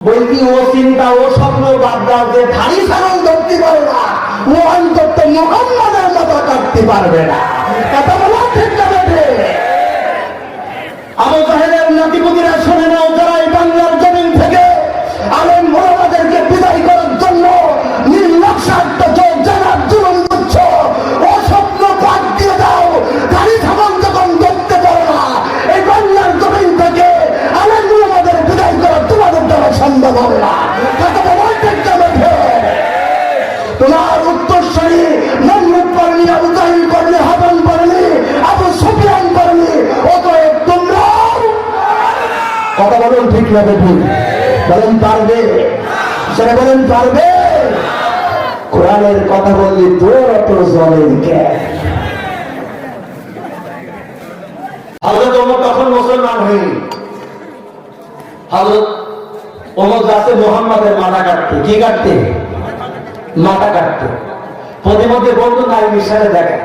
বলছি ও চিন্তা ও স্বপ্ন বাদ দাও যে ধাড়ি ছাগল ধরতে পারে না ও অন্তত মুহাম্মাদের মতো কাটতে পারবে না। কথা বলা ঠিক না বেঠে? আবু জাহেলের নাতিপুতিরা শুনে নাও, যারা এই বাংলার জমিন থেকে আলেম ওলামাদেরকে বিদায় করার জন্য নির্লক্ষ্যার্থ জানার জুলুম করছ, ও স্বপ্ন বাদ দিয়ে দাও। ধাড়ি ছাগল যখন ধরতে পারে না এই বাংলার জমিন থেকে আলেম ওলামাদের বিদায় করা তোমাদের দ্বারা সম্ভব হবে না। কথা বলা ঠিক না বেঠে? তোমার উত্তরসূরি নমরুদ পড়নি, আবু জাহিল পড়নি, হামান পড়নি, আবু সুফিয়ান পড়নি, অতএব তোমরাও কথা বলুন ঠিক না বেঠি? বলেন পারবে? সেটা বলেন পারবে? কোরআনের কথা বললি তোর অত জলের কে? হযরত ওমর তখন মুসলমান হয়নি। হযরত ওমর যাচ্ছে মুহাম্মাদের মাথা কাটতে। কি কাটতে? মাথা কাটতে। পদে মধ্যে বলতো না, মিশালে দেখা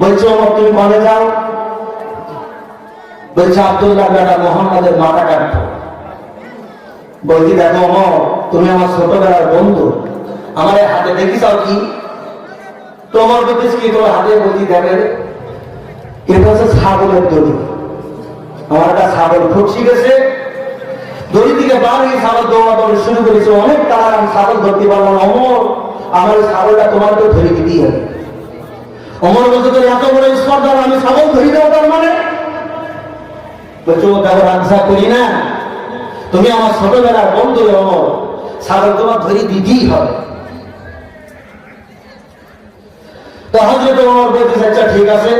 বলছে ওমর তুমি কনে যাও? বলছে আব্দুল্লাহ বেটা মুহাম্মাদের মাথা কাটতো। বলছি দেখো ওমর, তুমি আমার ছোটবেলার বন্ধু, আমার হাতে দেখি যাও কি? তোমার বলছিস কি তোমার হাতে? বলছি দেখে এটা হচ্ছে ছাগলের দড়ি। আমার একটা ছাগল খুঁজছি গেছে, দড়ি থেকে বার হয়ে ছাগল দৌড়াদৌড়ি শুরু করেছে। অনেক তারা আমি ছাগল ধরতে পারলাম। অমর আমার ছাগলটা তোমার তো ধরে দিতেই হবে। অমর বলছে তোর এত বড় স্পর্ধা, আমি ছাগল ধরি দেবো তার মানে? বলছো দেখো রাজা করি না, তুমি আমার ছোটবেলার বন্ধু অমর, ছাগল তোমার ধরে দিতেই হবে। তো হযরত ওমর বলতেছে আচ্ছা ঠিক আছে,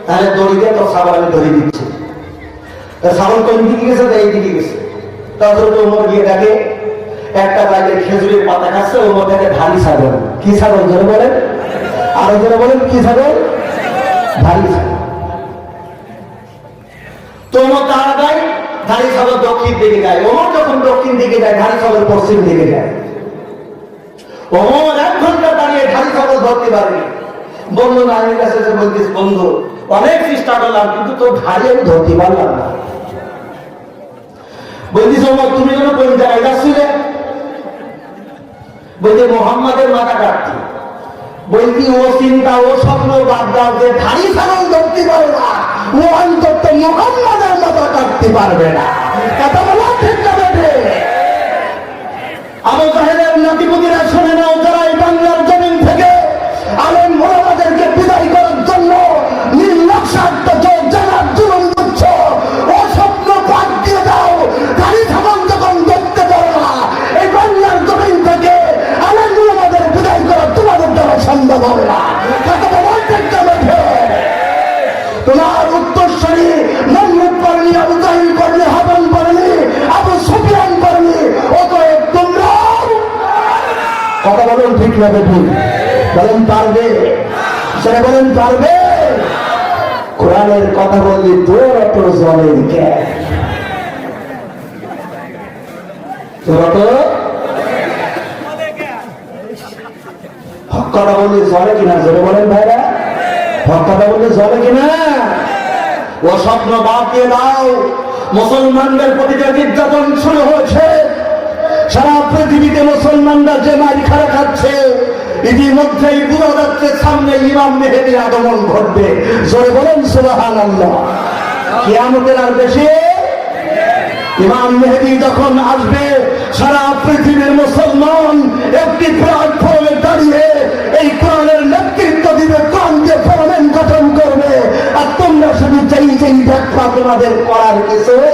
তাহলে দড়ি দিয়ে তো ছাগল আমি ধরে দিচ্ছি। ছাগল কোন দিকে গেছে? এই দিকে গেছে। হযরত ওমর গিয়ে দেখে একটা জায়গায় খেজুরের পাতা খাচ্ছে। ওমর দেখে ধাড়ি ছাগল। কি ছাগল ধরে বলেন? আরো ধরে বলেন কি ছাগল? ধাড়ি ছাগল। তো ওমর তাড়া দেয়, ধাড়ি ছাগল দক্ষিণ দিকে যায়। ওমর যখন দক্ষিণ দিকে যায়, ধাড়ি ছাগল পশ্চিম দিকে যায়। ওমর 1 ঘন্টা দাঁড়িয়ে ধাড়ি ছাগল ধরতে পারেনি। বন্ধু নানির কাছে বলছিস বন্ধু অনেক চেষ্টা করলাম কিন্তু তোর ধাড়ি আমি ধরতে পারলাম না। বলছিস ওমর তুমি যেন কোন জায়গায় যাচ্ছিলে? বলছে মুহাম্মাদের মাথা কাটতে। বলছি ও চিন্তা ও স্বপ্ন বাদ দাও যে ধাড়ি ছাগল ধরতে পারে না ও অন্তত মুহাম্মাদের মাথা কাটতে পারবে না। কথা বলা ঠিক না বেঠে? আবু জাহেলের নাতিপুতিরা শুনে নাও, যারা এই বাংলার জমিন থেকে আলেম ওলামাদেরকে বিদায় করার জন্য নির্লক্ষ্যার্থ জানার জুলুম করছ, ও স্বপ্ন বাদ দিয়ে দাও। ধাড়ি ছাগল যখন ধরতে পারে না এই বাংলার জমিন থেকে আলেম ওলামাদের বিদায় করা তোমাদের দ্বারা সম্ভব হবে না। কথা বলা ঠিক না বেঠে? তোমার উত্তরসূরি নমরুদ পড়নি, আবু জাহিল পড়নি, হামান পড়নি, আবু সুফিয়ান পড়নি, অতএব তোমরাও কথা বলুন ঠিক না বেঠি? বলেন পারবে? সেটা বলেন পারবে? কোরআনের কথা বললি তোর অত জলের কে? তোর অত হক কথা বললি জলে কিনা? জোরে বলেন ভাইরা, হক কথা বললি জলে কিনা? ও স্বপ্ন বাদ দিয়ে দাও। মুসলমানদের প্রতি যে নির্যাতন শুরু হয়েছে, সারা পৃথিবীতে মুসলমানরা যে মার খাওয়া খাচ্ছে, ইতিমধ্যেই বোঝা যাচ্ছে সামনে ইমাম মেহেদীর আগমন ঘটবে। জোরে বলেন সুবহানাল্লাহ। কিয়ামতের আর বেশি ইমাম মেহেদী যখন আসবে, সারা পৃথিবীর মুসলমান একটি প্ল্যাটফর্মে দাঁড়িয়ে এই কোরআনের নেতৃত্ব দিবে, কোরআনকে পার্লামেন্ট গঠন করবে। আর তোমরা শুধু চাই দেখবা, তোমাদের করার কিছুই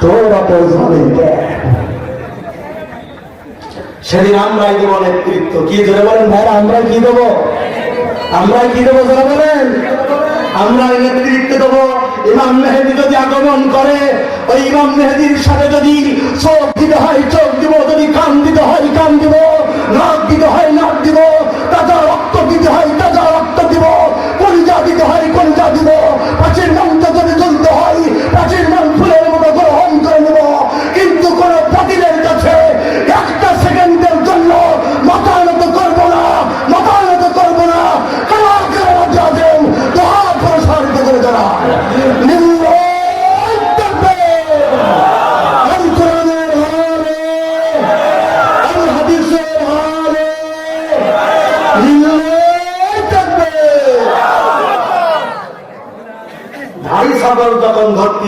তোরা তো জানেন। সেদিন আমরাই দেবো নেতৃত্ব। কি জোরে বলেন ভাইরা? আমরা কি দেবো? আমরা কি দেবো? জোরে বলেন। আমরা নেতৃত্ব দেবো। ইমাম মেহেদী যদি আগমন করে, ওই ইমাম মেহেদীর সাথে যদি চোখ দিতে হয় চোখ দিব, যদি কান দিতে হয় কান দিব, নাক দিতে হয় নাক দিব, তাজা রক্ত দিতে হয় তাজা রক্ত দিব, কলিজা দিতে হয় কলিজা দিব, প্রাচীর মন্ত্র যদি জ্বলতে হয় প্রাচীর মন ফুলের মতো গ্রহণ করে নেব। কিন্তু কোন বাতিলের কাছে একটা সেকেন্ডের জন্য মতানত করবো না, মতানত করবো না। কারা কারা যাবেন দোয়া প্রসারিত করে জানায়।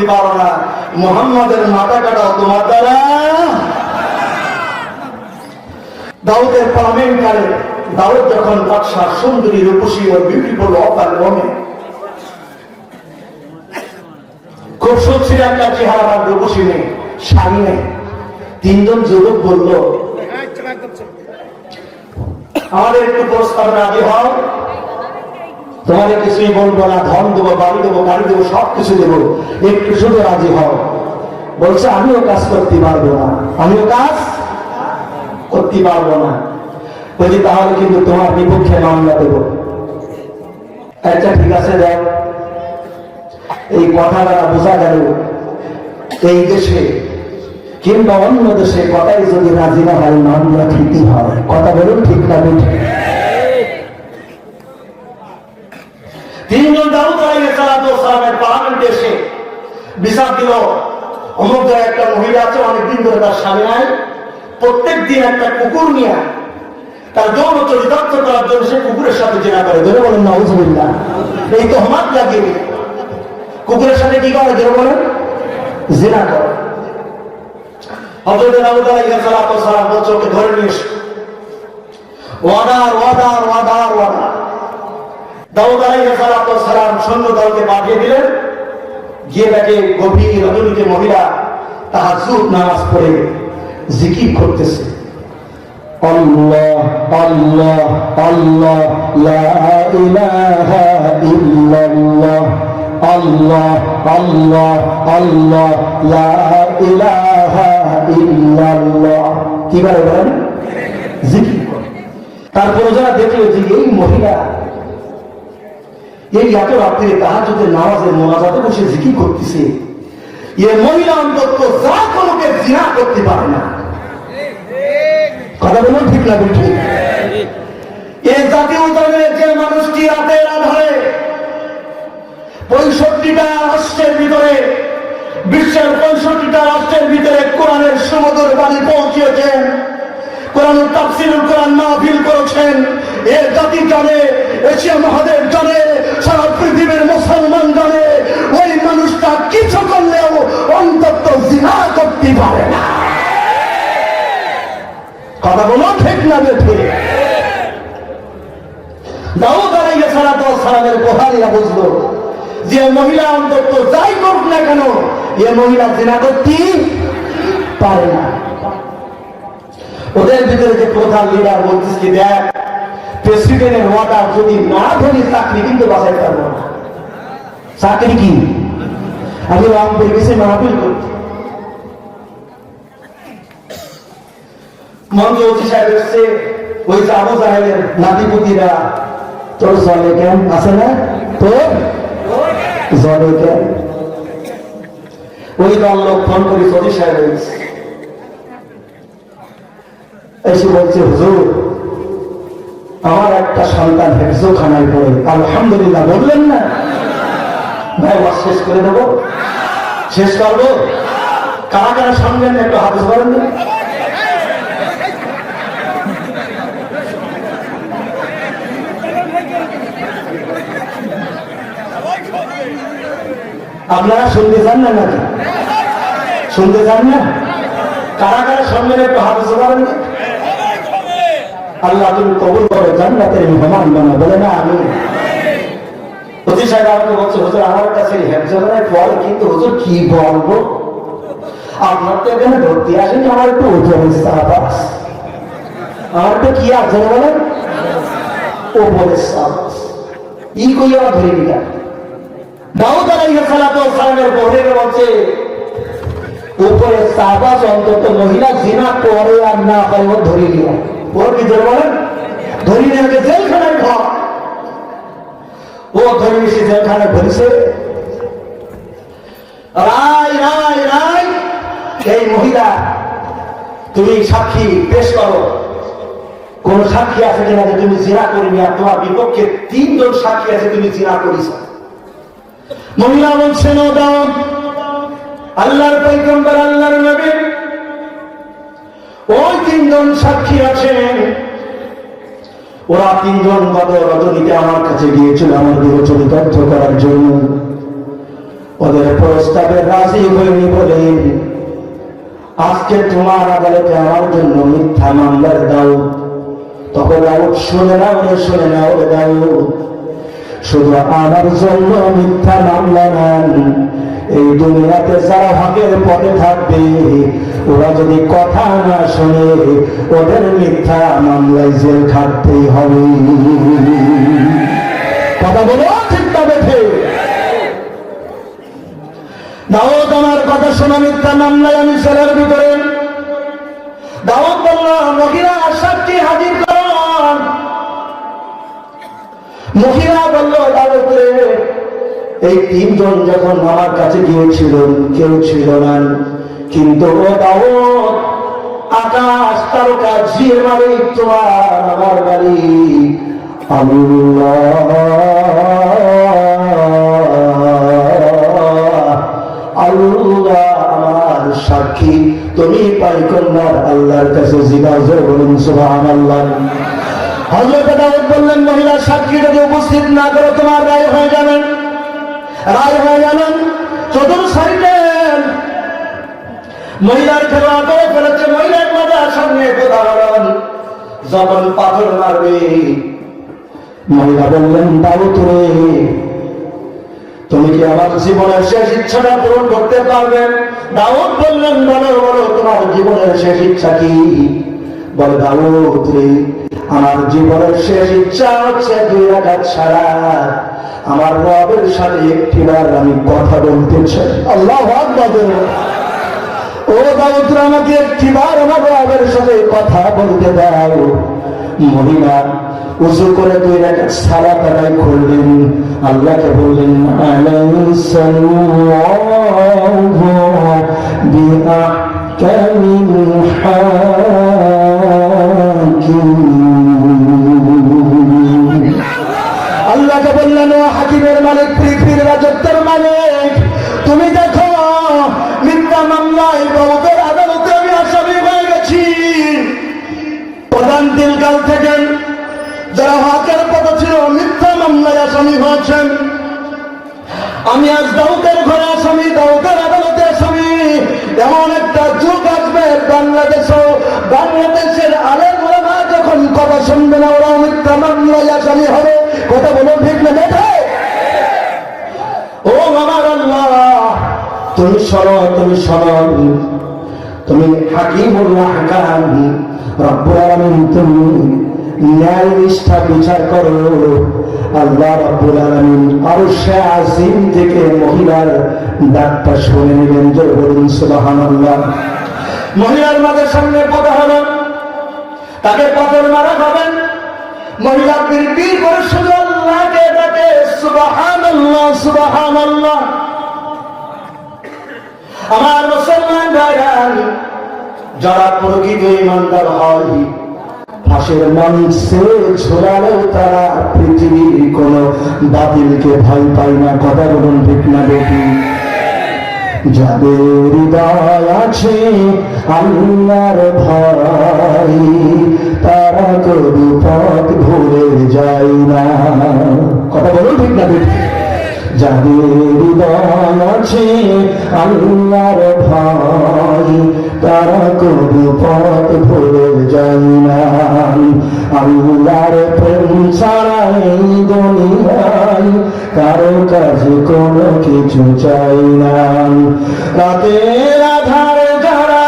করতে পারো না, মুহাম্মাদের মাথা কাটাও তোমার দ্বারা। দাউদের পার্লামেন্টারে দাউদ যখন বাদশাহ সুন্দরী রূপসী ও বিউটিফুল অফার রমে খুব সুন্দর একটা চেহারা রূপসী নেই, শাড়ি নেই। তিনজন যুবক বলল, আমাদের একটু প্রস্তাবে রাজি হও, তোমাদের কিছুই বলবো না, ধন দেবো, বাড়ি দেবো, গাড়ি দেবো, সবকিছু দেবো, একটু শুধু রাজি হও। বলছে আমিও কাজ করতে পারবো না, আমিও কাজ করতে পারবো না। বলছি তাহলে কিন্তু তোমার বিপক্ষে মামলা দেবো। আচ্ছা ঠিক আছে, দেখ। এই কথাটা বোঝা গেল এই দেশে কিংবা অন্য দেশে কথাই যদি রাজি না হয় মামলা ঠিকই হয়। কথা বলুন ঠিক না ঠিক? তিনজন দাউদ আলাইহিসসালামের পার্লামেন্টে এসে বিচার দিল, অমুক জায়গায় একটা মহিলা আছে, অনেকদিন ধরে তার স্বামী নাই, প্রত্যেক দিন একটা কুকুর নিয়ে তার যৌন চরিতার্থ করার জন্য সে কুকুরের সাথে জেনা করে। ধরে বলেন নাউজুবিল্লাহ। এই তহমাত লাগিয়ে কুকুরের সাথে কি করে? ধরে বলেন জেনা করে। হযরত দাউদ আলাইহিসসালাম বলছে ওকে ধরে নিয়ে এসো। ওয়াদার ওয়াদার ওয়াদার ওয়াদার। দাউদ আলাইহিসসালাম সৈন্য দলকে পাঠিয়ে দিলেন, গিয়ে দেখে গভীর রজনীতে মহিলা তাহাজ্জুদ নামাজ পড়ে জিকির করতেছে, আল্লাহ আল্লাহ আল্লাহ লা ইলাহা ইল্লাল্লাহ, আল্লাহ আল্লাহ আল্লাহ লা ইলাহা ইল্লাল্লাহ। কি বলে বলেন? জিকির করে। তারপরে যারা দেখলো যে এই মহিলা এই এত রাত্রে তাহাজ্জুদের নামাজের মোনাজাতে বসে জিকির করতেছে, এই মহিলা অন্তত যা কোনোকে জিনা করতে পারে না। কথা বলুন ঠিক না ঠিক? এই জাতীয় দলের যে মানুষটি রাতের আধারে 65টা রাষ্ট্রের ভিতরে, বিশ্বের 65টা রাষ্ট্রের ভিতরে কোরআনের সুমধুর বাণী পৌঁছিয়েছেন, কোরআনের তাফসীরুল কোরআন মাহফিল করেছেন, এর জাতি জানে, এশিয়া মহাদেশ জানে, সারা পৃথিবীর মুসলমান জানে, ওই মানুষটা কিছু করলেও অন্তত জিনা করতে পারে না। কথা বলো ঠিক না ঠিক? দাউদ আলাইহিসসালামের বুখারীরা বুঝলো যে মহিলা অন্তত যাই করুক না কেন এ মহিলা জিনা করতে পারে না। ওদের ভিতরে যে প্রধান লিডার বলতেছে, দেখ প্রেসিডেন্টের ওয়ার্ডার যদি না ধরি চাকরি কিন্তু বাঁচাই পারবো না। চাকরি কি? আমি রামপুর গেছি মাহফিল করতে, মন্ত্রী ওসি সাহেব এসছে, ওই যে আবু জাহেলের নাতিপুতিরা তোর জলে কেন আছে না, তোর জলে কেন? ওই দল লোক ফোন করি ওসি সাহেব এসে বলছে, হুজুর আমার একটা সন্তান হেফজোখানায় পড়ে। আলহামদুলিল্লাহ বললেন না? ভাই ওয়াজ শেষ করে দেবো, শেষ করবো। কারা কারা শুনবেন একটু হাদিস বলেন না? আপনারা শুনতে চান না নাকি? শুনতে চান না? কারা কারা শুনবেন একটু হাদিস বলেন না? আল্লাহ তুমি কবুল করো, জান্নাতের মেহমান বানাও। বলে না আমি? ওসি সাহেব আমাকে বলছে, হুজুর আমার কাছে হেফজখানায় পড়ে, কিন্তু হুজুর কি বলবো, আপনার তো এখানে ভর্তি আসেনি, আমার একটু ওজনের চাপ আছে। আমার তো কি আছে বলেন? ওপরের চাপ ই কই আমার ধরে নিটা। দাউদ আলাইহিসসালামের বহরে বলছে, উপরের চাপ আছে, অন্তত মহিলা জিনা করে আর না করে ও ধরে নিয়ে, ওর কি ধরে বলেন? ধরে নিয়ে জেলখানায় ঘর, ও ধরে এসে জেলখানায় ধরেছে। রায় রায় রায়, এই মহিলা তুমি সাক্ষী পেশ করো, কোন সাক্ষী আছে কিনা যে তুমি জিনা করিনি, আর তোমার বিপক্ষে 3 জন সাক্ষী আছে তুমি জিনা করিস। মহিলা বলছেন, ও দাউদ, আল্লাহর পয়গম্বর আল্লাহর নবী, ওই 3 জন সাক্ষী আছেন, ওরা 3 জন গত রজনীতে আমার কাছে গিয়েছিল আমার দেহ চরিতার্থ করার জন্য। ওদের প্রস্তাবে রাজি হয়নি বলে আজকে তোমার আদালতে আমার জন্য মিথ্যা মামলার দাও। তবে দাউদ শুনে নাও রে, শুনে নাও রে দাউদ, শুধু আমার জন্য মিথ্যা মামলা নেন। এই দুনিয়াতে যারা হকের পথে থাকবে ওরা যদি কথা না শোনে ওদের মিথ্যা মামলায় জেল খাটতেই হবে। কথা বলো ঠিক না বেঠে? দাউদ আমার কথা শোনা, মিথ্যা মামলায় আমি জেলের ভিতরে। দাউদ বলল, মহিলা সাক্ষী হাজির করুন। মহিলা বলল, দাউদ রে, এই তিনজন যখন আমার কাছে গিয়েছিলেন কেউ ছিল না, কিন্তু ও দাউদ, আকাশ তারকা জির মালিক তোমার আমার মালিক আল্লাহ, আল্লাহ আমার সাক্ষী, তুমি পাইকন্যার আল্লাহর কাছে জিজ্ঞাসা করুন সুবহানাল্লাহ। হযরত দাউদ বললেন, মহিলা সাক্ষী যদি উপস্থিত না করো তোমার রায় হয়ে যাবেন, রায় হয়ে যাবেন। চতুর সাইডে মহিলার খেলা করে ফেলেছে। মহিলার মাথার সামনে উদাহরণ যখন পাথর মারবে, মহিলা বললেন, দাউদ রে, তুমি কি আমার জীবনের শেষ ইচ্ছাটা পূরণ করতে পারবেন? দাউদ বললেন, বলো বলো তোমার জীবনের শেষ ইচ্ছা কি? বলে, দাউদ রে, আমার জীবনের শেষ ইচ্ছা হচ্ছে 2 রাকাত ছাড়া আমার রবের সাথে একটিবার আমি কথা বলতে চাই। আল্লাহু আকবার। ও দাউদ, আমাকে একটিবার আমার রবের সাথে কথা বলতে দাও। মহিলা উযু করে 2 রাকাত সালাত আদায় করলেন, আল্লাহকে বললেন, আলাইহিসসালামু বিআহকামিল হাকিম। আল্লাহকে বললেন, ও হাকিমের মালিক, পৃথিবীর রাজত্বের মালিক, তুমি দেখো মিথ্যা মামলায় দাউদের আদালতে আমি আসামি হয়ে গেছি। প্রধান দিনকাল থেকে যারা হকের পথে ছিল মিথ্যা মামলায় আসামি হয়েছেন। আমি আজ দাউদের ঘরে আসামি, দাউদের আদালতে আসামি। এমন একটা যুগ আসবে বাংলাদেশও, বাংলাদেশের আলেম ওলামা যখন কথা শুনবে না ওরা মিথ্যা মামলায় আসামি হবে। কথা বলো ঠিক না বেঠে? ও আমার আল্লাহ, তুমি শোনো, তুমি শোনো, তুমি হাকিমুল আহকাম রব্বুল আলামিন, তুমি ন্যায় নিষ্ঠা বিচার করো। আল্লাহ রাব্বুল আলামিন আরশে আজিম থেকে মহিলার ডাকটা শুনে নিলেন। জোরে বলুন সুবহানাল্লাহ। মহিলার মাথার সামনে পড়া হলো, তাকে পাথর মারা হবেন। মহিলা বিড়বিড় করে শুধু আল্লাহকে ডাকে, সুবহানাল্লাহ সুবহানাল্লাহ। আমার মুসলমান ভাইরা, যারা প্রকৃত ঈমানদার হয় ফাঁসের মঞ্চে ঝোলালেও তারা পৃথিবীর কোন বাতিলকে ভয় পায় না। কথা বলুন ঠিক না বেটি? যাদের হৃদয় আছে আল্লাহর ভয় তারা কবু পথ ভুলে যায় না। কথা বলুন ঠিক না বেটি? যাদের হৃদয় আছে আল্লাহর ভয় তারা কবু পথ ভুলে যায় না। আল্লাহর প্রেম ছাড়া এই দুনিয়ায় কারো কাছে কোনো কিছু চাই না। রাতের আধারে যারা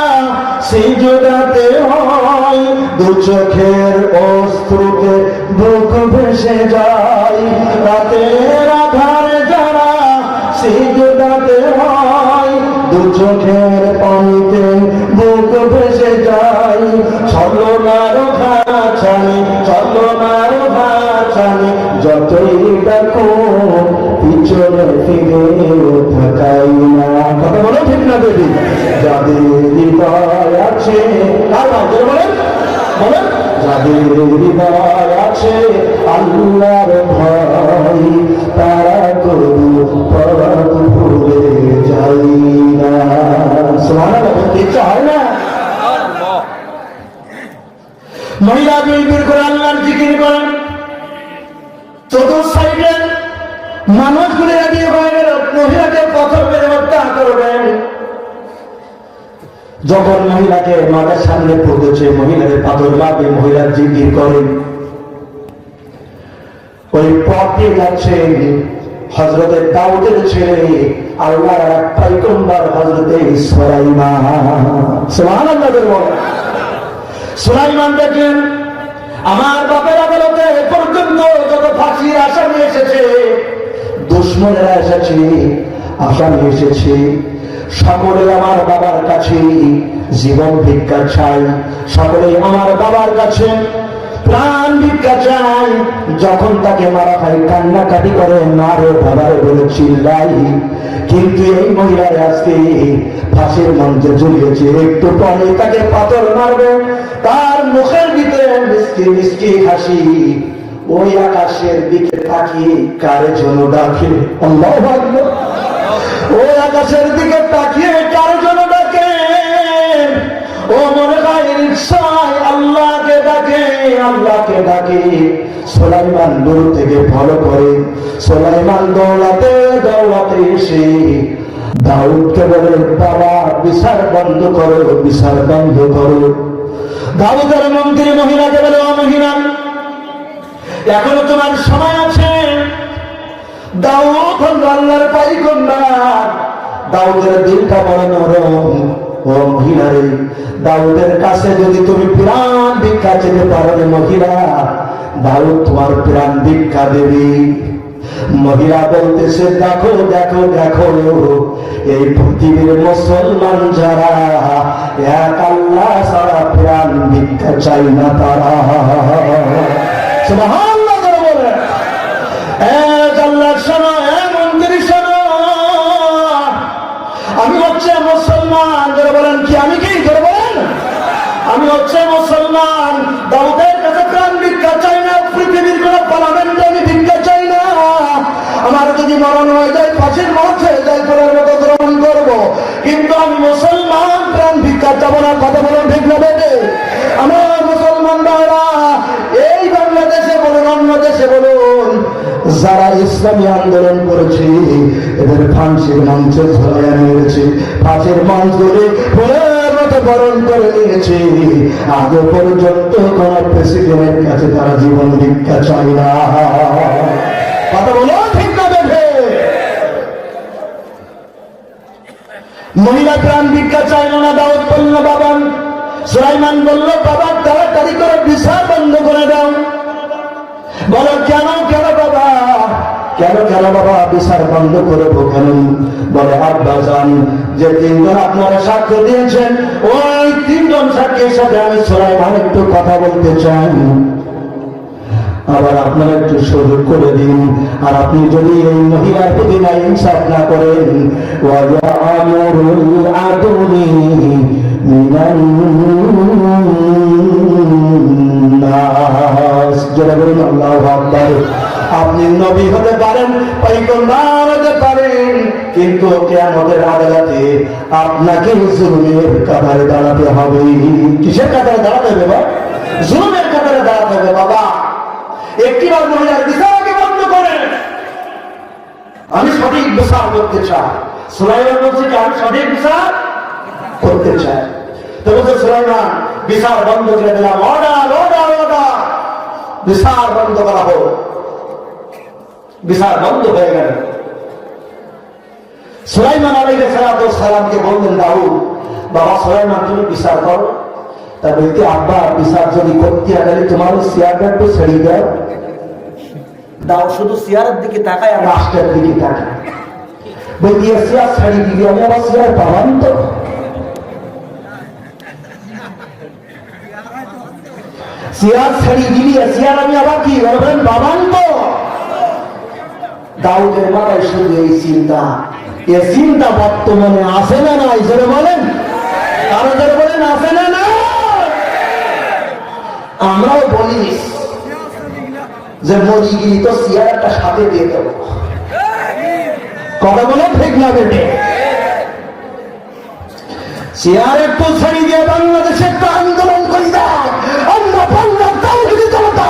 সিজদাতে হয়, 2 চোখের অশ্রুতে বুক ভেসে যায়। রাতের আধারে যারা সিজদাতে হয়, 2 চোখের পানিতে বুক ভেসে যায়। ছলনার ভাছানি, ছলনার ভাছানি যতই দেখো পিছনে ফিরে থাকাই না। কথা বলো ঠিক না বেবি? যাদের হৃদয় আছে, কার নাম বলেন বলেন? যাদের হৃদয় আছে আল্লাহর ভয় তারা কবু পথ ভুলে যায় না। সুবহানাল্লাহ। ইচ্ছা হয় না? মহিলা বিড়বিড় করে আল্লাহর জিকির করেন। চতুর্থ সাইডে মানুষগুলি এগিয়ে হয়ে গেল, মহিলাকে পথর যখন মহিলাকে মাথার সামনে পড়তেছে, মহিলাদের পাথর মাপে মহিলার জিকির করেন, ওই পথে যাচ্ছেন হযরতে দাউদের ছেলে আল্লাহর এক পয়গম্বর হযরতে সুলাইমান। সুবহানাল্লাহ বলেন। সুলাইমান দেখেন আমার বাপের আদালতে পর্যন্ত যত ফাঁসির আসামি এসেছে, দুশমনেরা এসেছে, আসামি এসেছে, সকলে আমার বাবার কাছে জীবন ভিক্ষা চাই, সকলে আমার বাবার কাছে প্রাণ ভিক্ষা চাই। যখন তাকে মারা হয় কান্নাকাটি করে মারে বাবারে বলে চিল্লাই। কিন্তু এই মহিলার আজকে ফাঁসির মঞ্চে ঝুলিয়েছে, একটু পরে তাকে পাথর মারবে, তার মুখের ভিতরে মিষ্টি মিষ্টি হাসি, ওই আকাশের দিকে তাকিয়ে কারে জন্য ডাকে, আল্লাহু আকবার। ওই আকাশের দিকে তাকিয়ে কার জন্য ডাকে? ও মনে হয় রিকশায় আল্লাহকে ডাকে, আল্লাহকে ডাকে। সুলাইমান দূর থেকে ফলো করে, সুলাইমান দৌড়াতে দৌড়াতে এসে দাউদকে বলে, বাবা বিচার বন্ধ করো, বিচার বন্ধ করো। দাউদের মন্ত্রী মহিলাকে বলে, ও মহিলা এখনো তোমার সময় আছে। দাউদ হল আল্লাহর পয়গম্বর, দাউদের দিলটা বড় নরম। ও মহিলারে, দাউদের কাছে যদি তুমি প্রাণ ভিক্ষা চেতে পারো রে মহিলা, দাউদ তোমার প্রাণ ভিক্ষা দেবে। মহিলা বলতেছে, দেখো দেখো দেখো, এই পৃথিবীর মুসলমান যারা এক আল্লাহ ছাড়া প্রাণ ভিক্ষা চাই না তারা। সুবহানাল্লাহ বলে। আল্লাহ শোনো, মন্দির শোনো, আমি হচ্ছে মুসলমান। যারা বলেন কি আমি কি, যারা বলেন আমি হচ্ছে মুসলমান। দাউদের কাছে প্রাণ ভিক্ষা চাই না, পৃথিবীর কোন পার্লামেন্টে আমি ভিক্ষা চাই না। আমার যদি মরণ হয়ে যায়, ফাঁসির মত হয়ে যায়, করার মতো গ্রহণ করবো, কিন্তু আমি মুসলমান, প্রাণ ভিক্ষা চাবো না। কথা বলেন ঠিক না বেটে? আমার মুসলমান ভাইরা এই বাংলাদেশে বলুন, অন্য দেশে বলুন, যারা ইসলামী আন্দোলন করেছে এদের ফাঁসির মঞ্চে ঝুলিয়ে নিয়েছে, ফাঁসির মঞ্চ ধরে ফুলের মতো বরণ করে নিয়েছে। আগে পর্যন্ত কোন প্রেসিডেন্টের কাছে তারা জীবন ভিক্ষা চায় না। কথা বলো ঠিক না বেঠে? মহিলা প্রাণ ভিক্ষা চাইল না। দাউদ বলল বাবা, সুলাইমান বলল বাবা তাড়াতাড়ি করে বিচার বন্ধ করে দাও। বলো কেন কেন বাবা, কেন কেন বাবা বিচার বন্ধ করবো কেন? বলে আব্বা জান, যে তিনজন আপনারা সাক্ষ্য দিয়েছেন, ওই তিনজন সাক্ষীর সাথে আমি সুলাইমান একটু কথা বলতে চাই। আবার আপনারা একটু সুযোগ করে দিন। আর আপনি যদি এই মহিলার প্রতি না ইনসাফ না করেন, আপনি নবী হতে পারেন, পয়গম্বর হতে পারেন, কিন্তু কিয়ামতের আদালতে আপনাকে জুলুমের কাতারে দাঁড়াতে হবে। কিসের কাতারে দাঁড়াতে হবে বাবা? জুলুমের কাতারে দাঁড়াতে হবে বাবা। একটিবার মহিলার বিচারকে বন্ধ করেন। আমি সঠিক বিচার করতে চাই। সুলাইমান বলছে কি আমি সঠিক বিচার করতে চাই। তো বলছে সুলাইমান বিচার বন্ধ করে দিলাম, অর্ডার অর্ডার অর্ডার, বিচার বন্ধ করা হোক। বিচার বন্ধ হয়ে গেল। সুলাইমান আলাইহিস সালামকে বললেন, দাউদ বাবা সুলাইমান তুমি বিচার করো। তা বলতে আব্বা বিচার যদি করতে গেলে তোমার চেয়ারটা একটু ছেড়ে দাও। দাও শুধু চেয়ারের দিকে তাকায় আর রাষ্ট্রের দিকে তাকায়। বলতে চেয়ার ছেড়ে দিবি, আমি আবার চেয়ার পাবান তো? চেয়ার ছেড়ে দিবি, চেয়ার আমি আবার কি বলবেন পাবান তো? দাউদের মাথায় শুধু এই চিন্তা। এ চিন্তা বর্তমানে আসে না নাই? যারা বলেন, আরো যারা বলেন আসে না না? আমরাও বলি যে মরিগিরি তো চেয়ারটা সাথে দিয়ে দেবো। কথা বলে ঠিক না বেটে? চেয়ার একটু ছেড়ে দিয়ে বাংলাদেশে একটা আন্দোলন করি দেয়। আমরা বাংলার তাওহীদি জনতা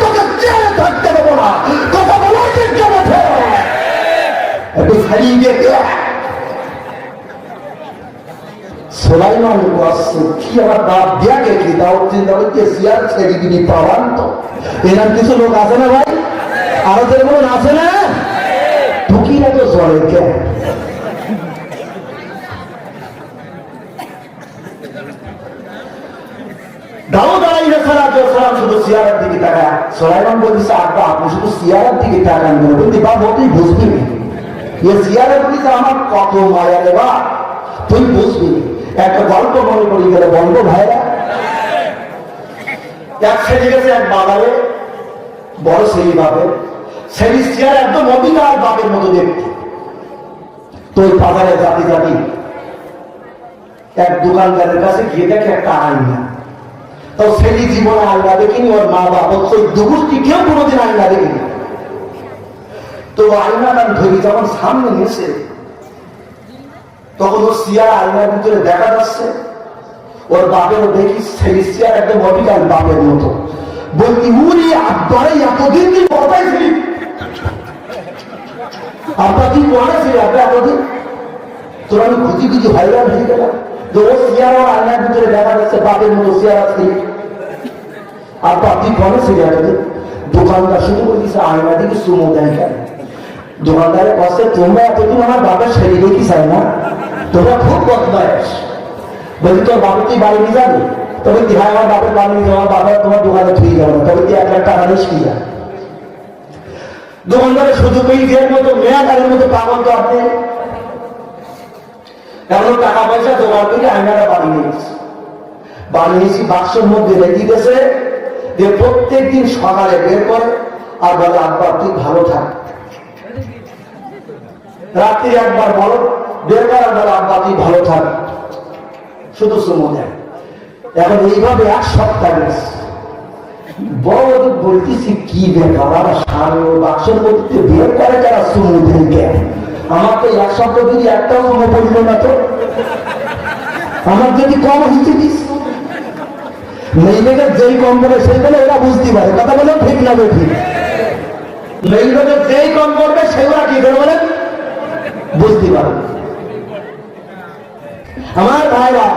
তোকে চেয়ারে থাকতে দেবো না। কথা বলে ঠিক না বেটে? একটু ছাড়িয়ে দিয়ে আসছে কি আমার বাপ দেখে কি তাও চিন্তা করতে সিয়ার ছেড়ে দিবি পাওয়ান তো এরকম কিছু লোক আছে না ভাই আরো যেমন আছে না ঢুকিরা তো চলে কে দাউদ আলাইহিস সালাম শুধু সিয়ারের দিকে তাকায় সুলাইমান বলছে আব্বা আপনি শুধু সিয়ারের দিকে তাকান না বলতে বাবা তুই বুঝবি না এ সিয়ারের দিকে আমার কত মায়া রে বা তুই বুঝবি একটা গল্প মনে করি গেলে বলবো ভাইরা এক ছেলে গেছে এক বাজারে বড় সেই বাপে সেই সিয়ার একদম অবিকার বাপের মতো দেখতে তো ওই বাজারে জাতি জাতি এক দোকানদারের কাছে গিয়ে দেখে একটা আয়না তো ছেলে জীবনে আয়না দেখিনি ওর মা বাবা ওই দুগুষ্টি কেউ কোনোদিন আয়না দেখিনি তো আয়নাটা ধরি যখন সামনে নিয়েছে তখন ওর সিয়ার আয়নার ভিতরে দেখা যাচ্ছে ওর বাপেরও দেখি সেই সিয়ার একদম অবিকাল বাপের মতো বলতি উনি আব্বারে এতদিন কি বলতাইছিলি আপনার কি পড়েছিল আপনি এতদিন তোর আমি খুঁজি খুঁজি ভাইরাল হয়ে গেলাম তো ও সিয়ার ওর আয়নার ভিতরে দেখা যাচ্ছে বাপের মতো সিয়ার আছে আর আপনি পড়েছিল এতদিন দোকানদার শুধু বলতেছে আয়না দিকে সুমো দেয় কেন দোকানদারের কাছে তোমরা এতদিন আমার বাবার শরীর দেখি চাই না তোমরা খুব বদমাইশ বলছি তোর বাবা তুই বাড়ি নিয়ে যাবি তো বলছি হ্যাঁ আমার বাপের বাড়ি নিয়ে যাবো বাবা তোমার দোকানে ঠিক যাবো তবে তুই 1 লাখ টাকা নিস কি যা দোকানদারের সুযোগ পেয়ে মতো মেয়াদারের মতো পাগল তো আপনি এমন টাকা পয়সা জোগাড় করে আয়নাটা বানিয়েছি বাক্সের মধ্যে রেখে দিয়েছে যে প্রত্যেকদিন সকালে বের করে আর বলে আব্বা তুই ভালো থাক রাত্রি একবার বলো বের করার বলে আব্বা তুই ভালো থাক শুধু সুমো দেয় এখন এইভাবে 1 সপ্তাহ গেছে বড় বলতেছি কি ব্যাপার আর সার বাক্সের মধ্যে বের করে যারা সুমো দেয় আমার তো 1 সপ্তাহ যদি একটাও সুমো পড়লো না তো আমার যদি কম হইতে দিস মেয়েদের যেই কম করে সেই বলে ওরা বুঝতে পারে কথা বলে ঠিক না ঠিক মেয়েদের যেই কম করবে সেগুলা কি করে বলেন বুঝতে পারে আমার ভাইরা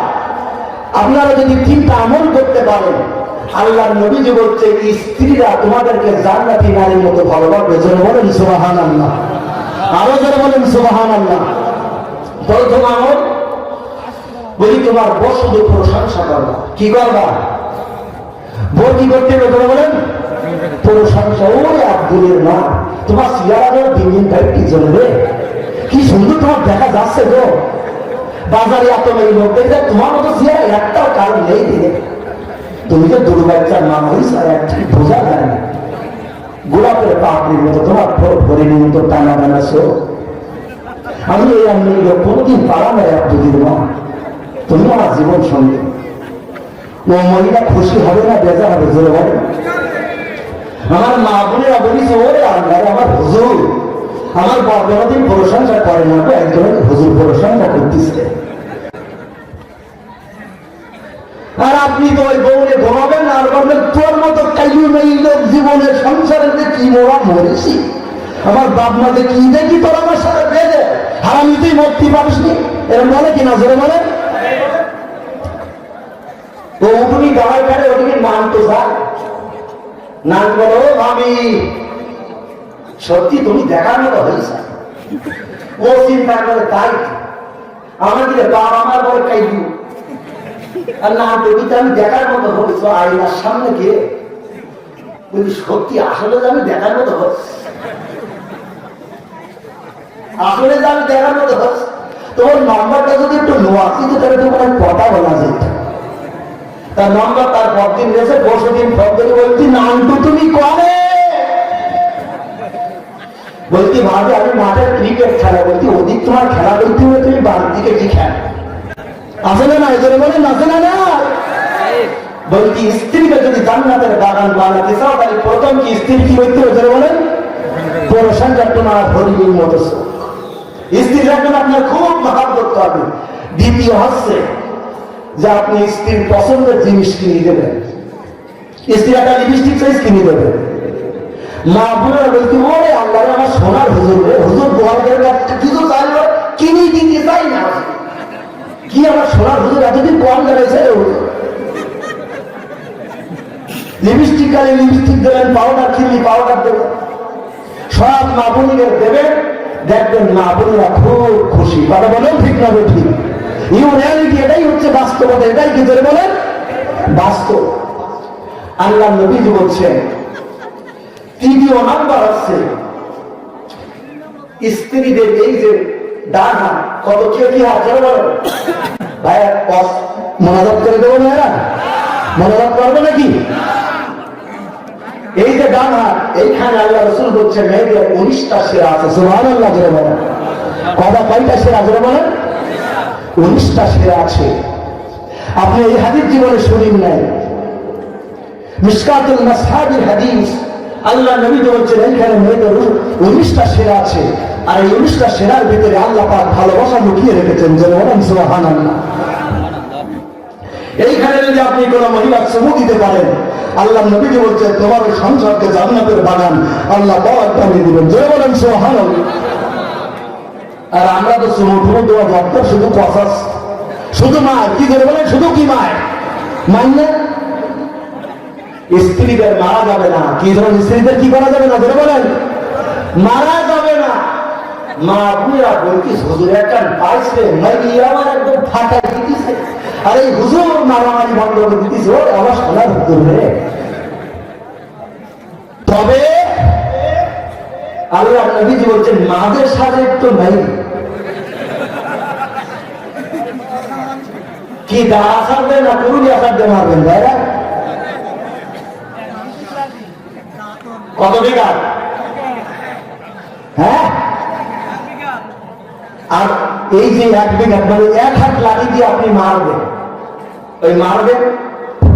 আপনারা যদি 3টা আমল করতে পারেন আল্লাহর নবী যে বলছে স্ত্রীরা তোমাদেরকে জান্নাতি নারীর মতো ভালোবাসবে জোরে বলেন সুবহানাল্লাহ আরো জোরে বলেন সুবহানাল্লাহ প্রথম আমল বলি তোমার বউ শুধু প্রশংসা করবা কি করবা বউ কি করতে হবে জোরে বলেন প্রশংসা ওই আব্দুলের মা তোমার সিয়ারা দিন কি জ্বলবে কি সুন্দর তোমার দেখা যাচ্ছে গো বাজারে এত মেয়ে লোক দেখে তোমার মতো সিয়ারা একটাও কারণ নেই দিলে তুমি যে দুর্বাচ্চার নাম হয়েছে আর একটা বোঝা যায় না গোলাপের পাপড়ির মতো তোমার হরিণীর মতো টানা বানাছো আমি এই আমি কোনোদিন পালাম না আব্দুলের মা তুমি আমার জীবন সঙ্গে ও মহিলা খুশি হবে না বেজা হবে জোরে বলে আমার মা বোনেরা বলিস ওরে আল্লাহ আমার হুজুর আমার কোনোদিন প্রশংসা করে না একজনের হুজুর প্রশংসা করতেছে আর আপনি তো ওই বউরে ঘুমাবেন আর বলবেন তোর মতো কাইয়ুম এই লোক জীবনের সংসারের কি মোড়া মরেছি আমার বাপ মাঝে কি দেখি তোর আমার সাথে বেঁধে হারামি তুই মুক্তি পারিসনি এরকম বলে কিনা জোরে বলে ও তুমি গায়ে ফেলে ওদিকে নাম তো যায় নাম বলো ভাবি সত্যি তুমি দেখার মতো হয়েছে ও চিন্তা করে তাই আমাদের বাবা আমার বলে কাইয়ুম আর না তুমি তো আমি দেখার মতো হয়েছ আয়নার সামনে গিয়ে বলি সত্যি আসলে যে আমি দেখার মতো হচ্ছে আসলে যে আমি দেখার মতো হচ্ছে তোমার নম্বরটা যদি একটু নোয়া কিন্তু তাহলে তোমার কথা বলা যেত তার নম্বর তার পরদিন গেছে 10 দিন ফোন করে বলছি নামটু তুমি করে বলছি ভাবে আমি মাঠের ক্রিকেট খেলা বলছি ওদিক তোমার খেলা বলতে হবে তুমি বাড়ির দিকে কি খেলা আসলে না এদের বলেন আসলে না বলছি স্ত্রীকে যদি জান্নাতের বাগান বানাতে চাও তাহলে প্রথম কি স্ত্রী কি করতে হবে বলেন প্রশংসা তোমার হরিণীর মতো স্ত্রীর একজন আপনার খুব মহাব্বত করবে দ্বিতীয় হচ্ছে যে আপনি স্ত্রীর পছন্দের জিনিস কিনে দেবেন স্ত্রী একটা লিপস্টিক সাইজ কিনে দেবেন মা বোনেরা বলতে ওরে আল্লাহ আমার সোনার হুজুর রে হুজুর গোয়ালদের কাছে কিছু চাইল কিনে দিতে চাই না কি আমার সোনার হুজুর এতদিন কম দাঁড়াইছে, লিপস্টিক কালে লিপস্টিক দেবেন, পাউডার কিনলি পাউডার দেবেন, সব মা বোনদের দেবেন, দেখবেন মা বোনেরা খুব খুশি। কথা বলেন ঠিক না ঠিক? রিয়ালিটি এটাই হচ্ছে বাস্তবতা, এটাই কি ধরে বলেন বাস্তব। আল্লাহ নবীজি বলছেন তৃতীয় নাম্বার আছে স্ত্রীদের এই যে ডান হাত, কত কে কি হাত ধরে বলেন ভাইয়া, মনোজাত করে দেবো ভাইয়া, মনোজাত করবে নাকি? এই যে ডান হাত, এইখানে আল্লাহ রাসূল বলছেন মেয়েদের 19টা সেরা আছে। সুবহানাল্লাহ জোরে বলেন। কয়টা সেরা জোরে বলেন? 19টা সেরা আছে। আপনি এই হাদিস জীবনে শুনেন নাই, মিশকাতুল মাসহাবির হাদিস। আল্লাহ নবী বলছেন এইখানে মেয়েদের 19টা সেরা আছে, আর এই 19টা সেরার ভিতরে আল্লাহ পাক ভালোবাসা লুকিয়ে রেখেছেন। জোরে বলেন সুবহানাল্লাহ। এইখানে যদি আপনি কোন মহিলার চুমু দিতে পারেন, আল্লাহ নবী বলছেন তোমার ওই সংসারকে জান্নাতের বাগান আল্লাহ বরাদ্দ দিয়ে দিবেন। জোরে বলেন সুবহানাল্লাহ। আর আমরা তো চুমু টুমু দেওয়া দরকার শুধু প্রসাস, শুধু মায় কি ধরে বলেন, শুধু কি মায় মান্য স্ত্রীদের মারা যাবে না। কি ধরনের স্ত্রীদের কি করা যাবে না ধরে বলেন, মারা যাবে না। মা বুড়া বলছি হুজুর একটা পাইছে আমার একদম ফাটাই দিতেছে, আর এই হুজুর মারামারি বন্ধ করে দিতেছে, ওর আমার সোনার হুজুর রে। তবে আল্লাহ নবীজি বলছেন মাদের সাথে একটু নাই কি দা আসার দেন না করুন আসার দিয়ে মারবেন ভাইরা। কত বিঘা? হ্যাঁ, আর এই যে 1 বিঘা মানে 1 হাত লাঠি দিয়ে আপনি মারবেন, ওই মারবেন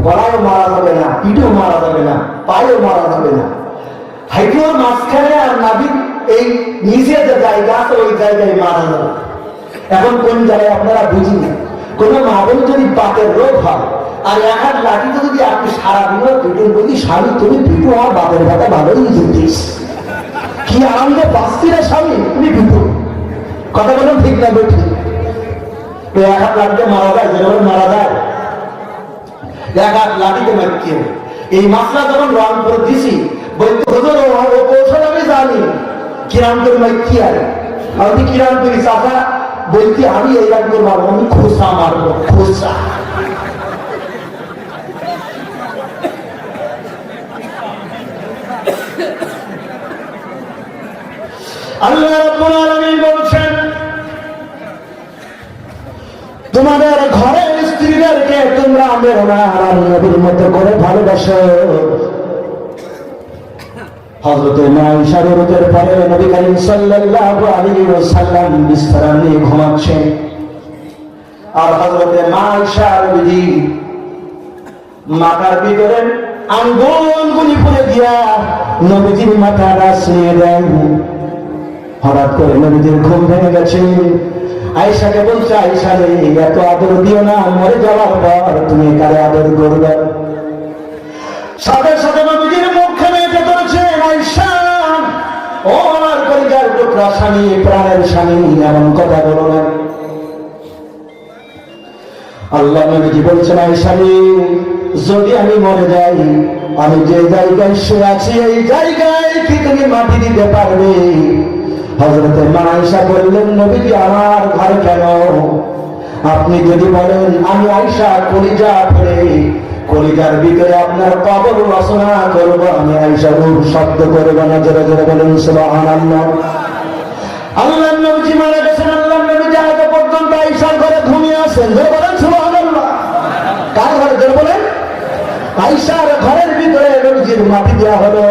গলায়ও মারা যাবে না, পিঠেও মারা যাবে না, পায়েও মারা যাবে না, হাইটের মাঝখানে আর নাভির এই নিচে যে জায়গা আছে ওই জায়গায় মারা যাবে। এখন কোন জায়গায় আপনারা বুঝি না, কোন মা বোন যদি বাতের রোগ হয় আর 1 হাত লাঠিতে যদি আপনি সারাদিন পিঠের বলি স্বামী তুমি পিঠু আমার বাপের ব্যথা ভালোই জিতিস, কি আনন্দে বাঁচতি রে স্বামী তুমি পিঠু। কথা বলেন ঠিক না বেঠি? 1 হাত লাঠিতে মারা যায়, যেভাবে মারা যায় 1 হাত লাঠিতে মারতে হবে। এই মাসলা যখন রং করে দিছি বলতে হুজুর ও কৌশল আমি জানি, কিরাম করে মাইকি আর আমি কিরাম করি চাচা বলছি আমি এই রাগ করবো, আমি খোসা মারবো খোসা। আল্লাহ রাব্বুল আলামিন বলছেন তোমাদের ঘরের স্ত্রীদেরকে তোমরা মেরো না, আমার নবীর মতো করে ভালোবাসো। হযরত আয়েশা রুজের পরে নবী করিম সাল্লাল্লাহু আলাইহি ওয়াসাল্লাম বিছানা নিয়ে ঘুমাচ্ছেন, আর হযরত আয়েশা নবীজি মাথার ভিতরে আঙ্গুলগুলি পুড়ে দিয়া নবীজির মাথা রাসিয়ে দেন। হঠাৎ করে নবীজির ঘুম ভেঙে গেছে। আয়েশাকে বলছে আয়েশা রে এত আদর দিও না, মরে যাওয়ার পর তুমি কারে আদর করবে। সাথে সাথে নবীজির মুখখানে এসে ধরেছেন আয়েশা ও আমার কলিজার টুকরা স্বামী, প্রাণের স্বামী, এমন কথা বলো না। আল্লাহ নবীজি বলছেন আয়েশা রে যদি আমি মরে যাই, আমি যে জায়গায় শুয়ে আছি এই জায়গায় কি তুমি মাটি দিতে পারবে? হযরত আয়েশা বললেন নবীজি আমার ঘর কেন? আপনি যদি বলেন আমি আয়েশা কলিজা ফেলে কলিজার ভিতরে আপনার কবর রচনা করব, আমি আয়েশা রূপ শব্দ করব না। জোরে জোরে বলেন সুবহানাল্লাহ। আল্লাহ নবীজি মারা গেছেন, আল্লাহ নবীজি আজ পর্যন্ত আয়েশার ঘরে ঘুমিয়ে আছেন। জোরে বলেন সুবহানাল্লাহ। কার ঘরে? জোরে বলেন। আয়েশার ঘরের ভিতরে নবীজির মাটি দেওয়া হলো।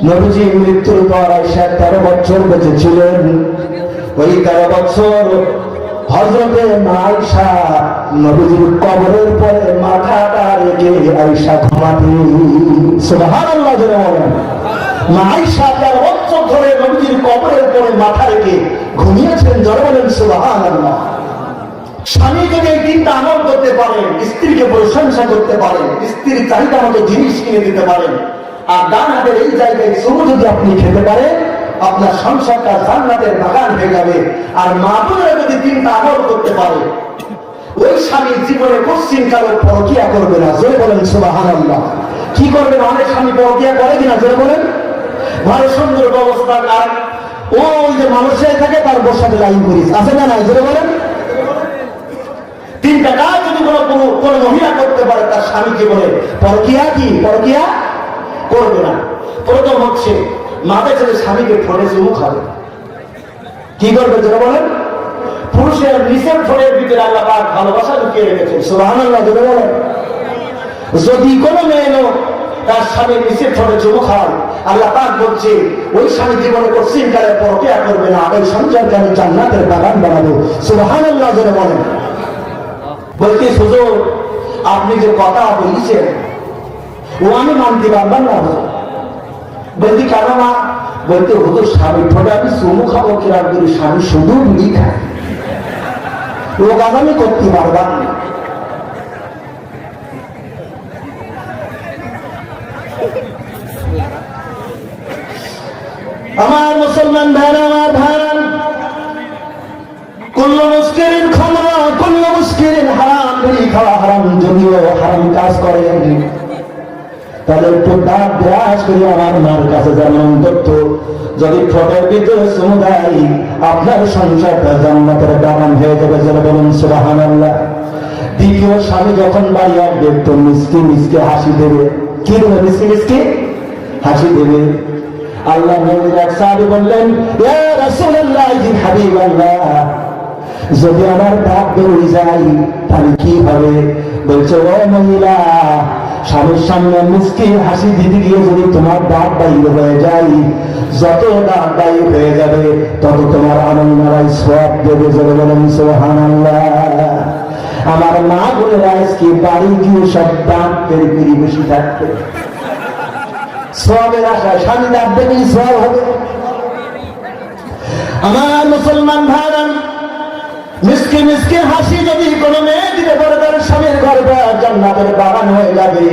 নবীজি মৃত্যুর পর আয়েশা 13 বছর বেঁচে ছিলেন। ওই 13 বছর হযরতে আয়েশা নবীজির কবরের পরে মাথাটা রেখে আয়েশা ঘুমাতেন। সুবহানাল্লাহ জোরে বলেন। আয়েশা 13 বছর ধরে নবীজির কবরের পরে মাথা রেখে ঘুমিয়েছেন। জোরে বলেন সুবহানাল্লাহ। স্বামী যদি এই দিনটা আমল করতে পারেন, স্ত্রীকে প্রশংসা করতে পারেন, স্ত্রীর চাহিদা মতো জিনিস কিনে দিতে পারেন, আর ডান হাতের এই জায়গায় চুমু যদি আপনি খেতে পারেন, আপনার সংসারটা জান্নাতের বাগান হয়ে যাবে। আর মা বোনেরা যদি তিনটা আমল করতে পারে, ওই স্বামী জীবনে পশ্চিম কালো পরকিয়া করবে না। জোরে বলেন সুবহানাল্লাহ। কি করবে? অনেক স্বামী পরকিয়া করে কিনা? জোরে বলেন। ঘরে সুন্দর ব্যবস্থা আর ওই যে মানুষের থাকে তার বসাতে লাইন করিস আছে না নাই? জোরে বলেন। তিনটা কাজ যদি কোনো মহিলা করতে পারে তার স্বামীকে বলে পরকিয়া কি পরকিয়া করবে না। প্রথম হচ্ছে মাঝে ছেলে স্বামীকে ফোনে চুমু খাবে। কি করবে? জোরে বলেন। পুরুষের নিচের ফোনের ভিতরে আল্লাহ পাক ভালোবাসা লুকিয়ে রেখেছেন। সুবহানাল্লাহ। জোরে বলেন। যদি কোনো মেয়ে লোক তার স্বামীর নিচের ফোনে চুমু খায়, আল্লাহ পাক বলছে ওই স্বামী জীবনে পশ্চিম কালে পরকিয়া করবে না, ওই সংসারকে আমি জান্নাতের বাগান বানাবো। সুবহানাল্লাহ। জোরে বলেন। বলতে হুজুর আপনি যে কথা বলেছেন ও আমি মানতে পারলাম না। বলতে কেন না? বলতে হুজুর স্বামী ঠোঁটে আমি চুমু খাবো কিরাম করে? স্বামী শুধু বিড়ি খায়, ও কাজ আমি করতে পারলাম না। আমার মুসলমান ভাইরা, আমার ভাইরা, কুল্লু মুস্কিরিন খামরা, কুল্লু মুস্কিরিন হারাম। বিড়ি খাওয়া হারাম, যদিও হারাম কাজ করেন তাহলে একটু দাঁত ব্রাশ করে আমার মার কাছে যেমন তথ্য যদি ঠোঁটের ভিতরে চুমু দেয় আপনার সংসারটা জান্নাতের বাগান হয়ে যাবে। যারা বলুন সুবহানাল্লাহ। দ্বিতীয় স্বামী যখন বাড়ি আসবে একটু মিষ্টি মিষ্টি হাসি দেবে। কি দেবে? মিষ্টি মিষ্টি হাসি দেবে। আল্লাহ নবী এক সাহাবী বললেন, ইয়া রাসূলুল্লাহ, ইয়া হাবিবাল্লাহ, যদি আমার দাঁত বেরিয়ে যায় তাহলে কি হবে? বলছে ও মহিলা, স্বামীর সামনে মিষ্টি হাসি দিতে গিয়ে যদি তোমার দাঁত বাইর হয়ে যায়, যত দাঁত বাইর হয়ে যাবে তত তোমার আনন্দ সওয়াব দেবে। যারা বলেন সুবহানাল্লাহ। আমার মা বোনেরা আজকে বাড়ি গিয়ে সব দাঁত বের করে বসে থাকবে সওয়াবের আশায়। স্বামী দাঁত দেখলেই সওয়াব হবে। আমার মুসলমান ভাইরা, মিষ্টি মিষ্টি হাসি যদি কোনো মেয়ে দিতে পারে তার স্বামীর ঘরটা জান্নাতের বাগান হয়ে যাবে।